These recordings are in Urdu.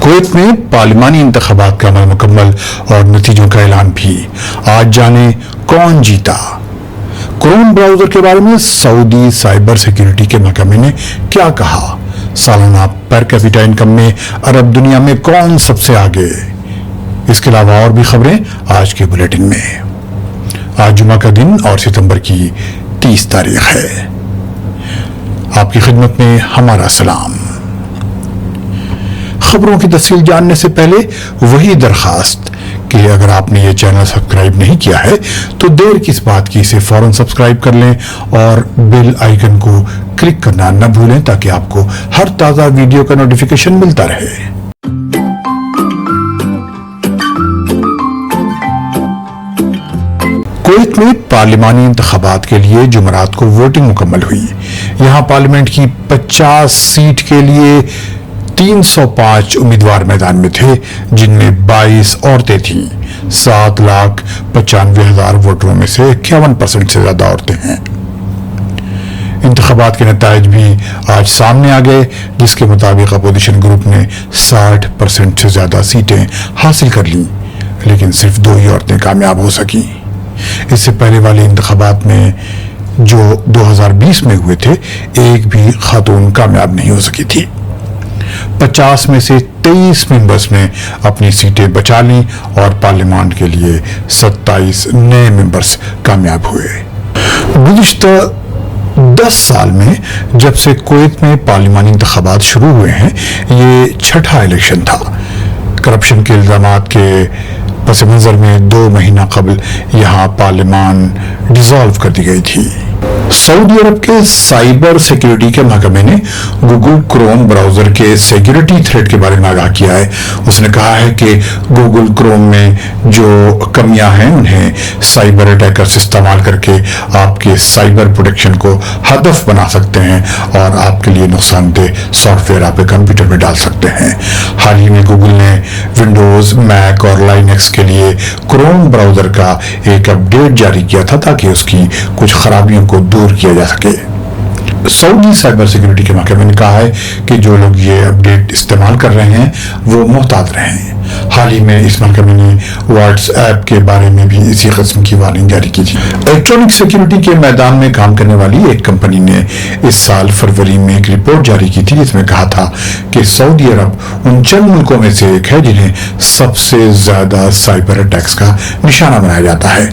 کویت میں پارلیمانی انتخابات کا عمل مکمل اور نتیجوں کا اعلان بھی۔ آج جانے کون جیتا۔ کروم براؤزر کے بارے میں سعودی سائبر سیکیورٹی کے محکمے نے کیا کہا۔ سالانہ پر کیپیٹا انکم میں عرب دنیا میں کون سب سے آگے۔ اس کے علاوہ اور بھی خبریں آج کے بلیٹن میں۔ آج جمعہ کا دن اور ستمبر کی 30 تاریخ ہے۔ آپ کی خدمت میں ہمارا سلام۔ خبروں کی تفصیل جاننے سے پہلے وہی درخواست کہ اگر آپ نے یہ چینل سبسکرائب نہیں کیا ہے تو دیر کس بات کی، اسے فوراً سبسکرائب کر لیں اور بیل آئیکن کو کلک کرنا نہ بھولیں تاکہ آپ کو ہر تازہ ویڈیو کا نوٹیفیکیشن ملتا رہے۔ کویت میں پارلیمانی انتخابات کے لیے جمعرات کو ووٹنگ مکمل ہوئی۔ یہاں پارلیمنٹ کی 50 سیٹ کے لیے 305 امیدوار میدان میں تھے، جن میں 22 عورتیں تھیں۔ 7,95,000 ووٹروں میں سے 51% سے زیادہ عورتیں ہیں۔ انتخابات کے نتائج بھی آج سامنے آ گئے، جس کے مطابق اپوزیشن گروپ نے 60% سے زیادہ سیٹیں حاصل کر لیں، لیکن صرف 2 ہی عورتیں کامیاب ہو سکیں۔ اس سے پہلے والے انتخابات میں جو 2020 میں ہوئے تھے، ایک بھی خاتون کامیاب نہیں ہو سکی تھی۔ 50 میں سے 23 ممبرز نے اپنی سیٹیں بچا لیں اور پارلیمان کے لیے 27 نئے ممبرز کامیاب ہوئے۔ گزشتہ 10 سال میں جب سے کویت میں پارلیمانی انتخابات شروع ہوئے ہیں، یہ 6واں الیکشن تھا۔ کرپشن کے الزامات کے پس منظر میں 2 مہینہ قبل یہاں پارلیمان ڈیزالو کر دی گئی تھی۔ سعودی عرب کے سائبر سیکیورٹی کے محکمے نے گوگل کروم براؤزر کے سیکیورٹی تھریٹ کے بارے میں آگاہ کیا ہے۔ اس نے کہا ہے کہ گوگل کروم میں جو کمیاں ہیں انہیں سائبر اٹیکرز استعمال کر کے آپ کے سائبر پروٹیکشن کو ہدف بنا سکتے ہیں اور آپ کے لیے نقصان دہ سافٹ ویئر آپ کے کمپیوٹر میں ڈال سکتے ہیں۔ حال ہی میں گوگل نے ونڈوز، میک اور لائنکس کے لیے کروم براؤزر کا ایک اپ ڈیٹ جاری کیا تھا تاکہ اس کی کچھ خرابیوں کو دور کیا جا سکے۔ سعودی سائبر سیکیورٹی کے محکمے نے کہا ہے کہ جو لوگ یہ اپ ڈیٹ استعمال کر رہے ہیں وہ محتاط رہیں۔ حال ہی میں اس محکمے نے واٹس ایپ کے بارے میں بھی اسی قسم کی وارننگ جاری کی تھی۔ الیکٹرانک سیکیورٹی کے میدان میں کام کرنے والی ایک کمپنی نے اس سال فروری میں ایک رپورٹ جاری کی تھی، جس میں کہا تھا کہ سعودی عرب ان چند ملکوں میں سے ایک ہے جنہیں سب سے زیادہ سائبر اٹیکس کا نشانہ بنایا جاتا ہے۔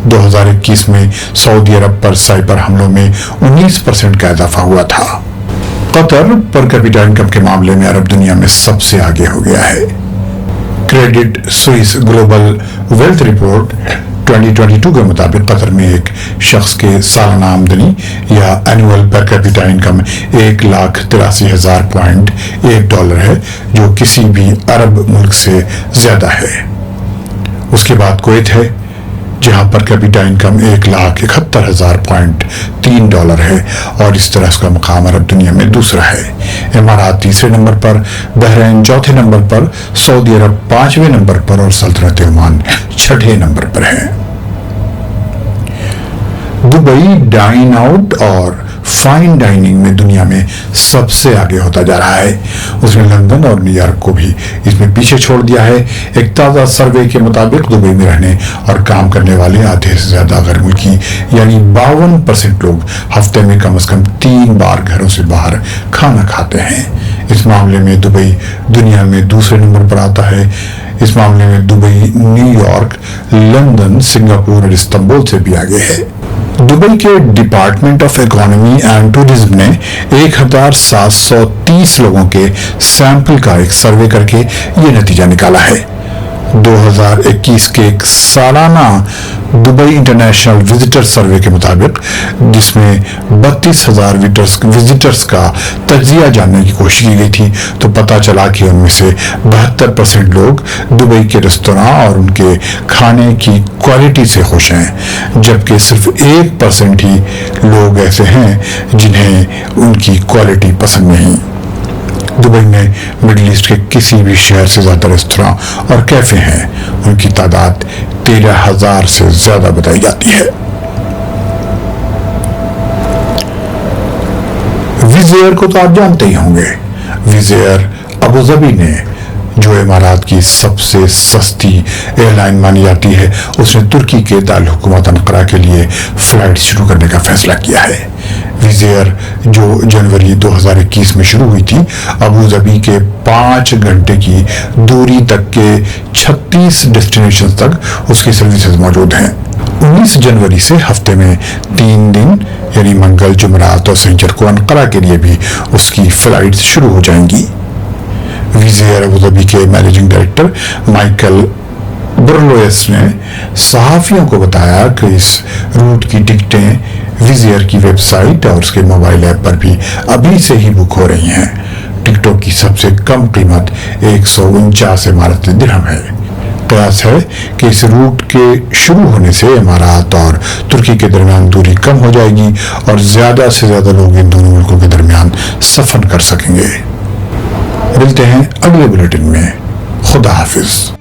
2021 میں سعودی عرب پر سائبر حملوں میں 19% کا اضافہ ہوا تھا۔ قطر پر کیپیٹا انکم کے معاملے میں عرب دنیا میں سب سے آگے ہو گیا ہے۔ Credit Swiss global wealth report 2022 کے مطابق قطر میں ایک شخص کے سالانہ آمدنی یا اینول پر کیپیٹا انکم $1,83,000.1 ہے، جو کسی بھی عرب ملک سے زیادہ ہے۔ اس کے بعد کویت ہے، جہاں پر کیپیٹا انکم $1,71,000.3 ہے اور اس طرح اس کا مقام عرب دنیا میں دوسرا ہے۔ امارات تیسرے نمبر پر، بحرین چوتھے نمبر پر، سعودی عرب 5ویں نمبر پر اور سلطنت عمان 6 نمبر پر ہے۔ دبئی ڈائن آؤٹ اور فائن ڈائننگ میں دنیا میں سب سے آگے ہوتا جا رہا ہے۔ اس نے لندن اور نیو یارک کو بھی اس میں پیچھے چھوڑ دیا ہے۔ ایک تازہ سروے کے مطابق دبئی میں رہنے اور کام کرنے والے آدھے سے زیادہ غیر ملکی یعنی 52% لوگ ہفتے میں کم از کم 3 بار گھروں سے باہر کھانا کھاتے ہیں۔ اس معاملے میں دبئی دنیا میں دوسرے نمبر پر آتا ہے۔ اس معاملے میں Dubai new York, London, Singapore اور استنبول سے بھی آگے ہے۔ دبئی کے department of economy and tourism نے 1,730 لوگوں کے سیمپل کا ایک سروے کر کے یہ نتیجہ نکالا ہے۔ 2021 کے ایک سالانہ دبئی انٹرنیشنل وزٹر سروے کے مطابق، جس میں 32,000 وزٹرز کا تجزیہ جاننے کی کوشش کی گئی تھی، تو پتہ چلا کہ ان میں سے 72% لوگ دبئی کے ریستوراں اور ان کے کھانے کی کوالٹی سے خوش ہیں، جبکہ صرف 1% ہی لوگ ایسے ہیں جنہیں ان کی کوالٹی پسند نہیں۔ دبئی میں مڈل ایسٹ کے کسی بھی شہر سے زیادہ ریستوراں اور کیفے ہیں۔ ان کی تعداد 13,000 سے زیادہ بتائی جاتی ہے۔ ویز ایئر کو تو آپ جانتے ہی ہوں گے۔ ویز ایئر ابوظہبی نے جو امارات کی سب سے سستی ایئر لائن مانی جاتی ہے، اس نے ترکی کے دارالحکومت انقرہ کے لیے فلائٹ شروع کرنے کا فیصلہ کیا ہے۔ ویز ایئر جو جنوری 2021 میں شروع ہوئی تھی، ابو ظبی کے 5 گھنٹے کی دوری تک کے 36 ڈیسٹینیشن تک اس کی سروسز موجود ہیں۔ 19 جنوری سے ہفتے میں 3 دن یعنی منگل، جمعرات اور سنیچر کو انقرہ کے لیے بھی اس کی فلائٹ شروع ہو جائیں گی۔ ویز ایئر ابو ظبی کے مینیجنگ ڈائریکٹر مائیکل برلویس نے صحافیوں کو بتایا کہ اس روٹ کی ٹکٹیں ویز ایئر کی ویب سائٹ اور اس کے موبائل ایپ پر بھی ابھی سے ہی بک ہو رہی ہیں۔ ٹکٹوں کی سب سے کم قیمت 149 اماراتی درہم ہے۔ قیاس ہے کہ اس روٹ کے شروع ہونے سے امارات اور ترکی کے درمیان دوری کم ہو جائے گی اور زیادہ سے زیادہ لوگ ان دونوں ملکوں کے درمیان سفر کر سکیں گے۔ ملتے ہیں اگلے بلیٹن میں۔ خدا حافظ۔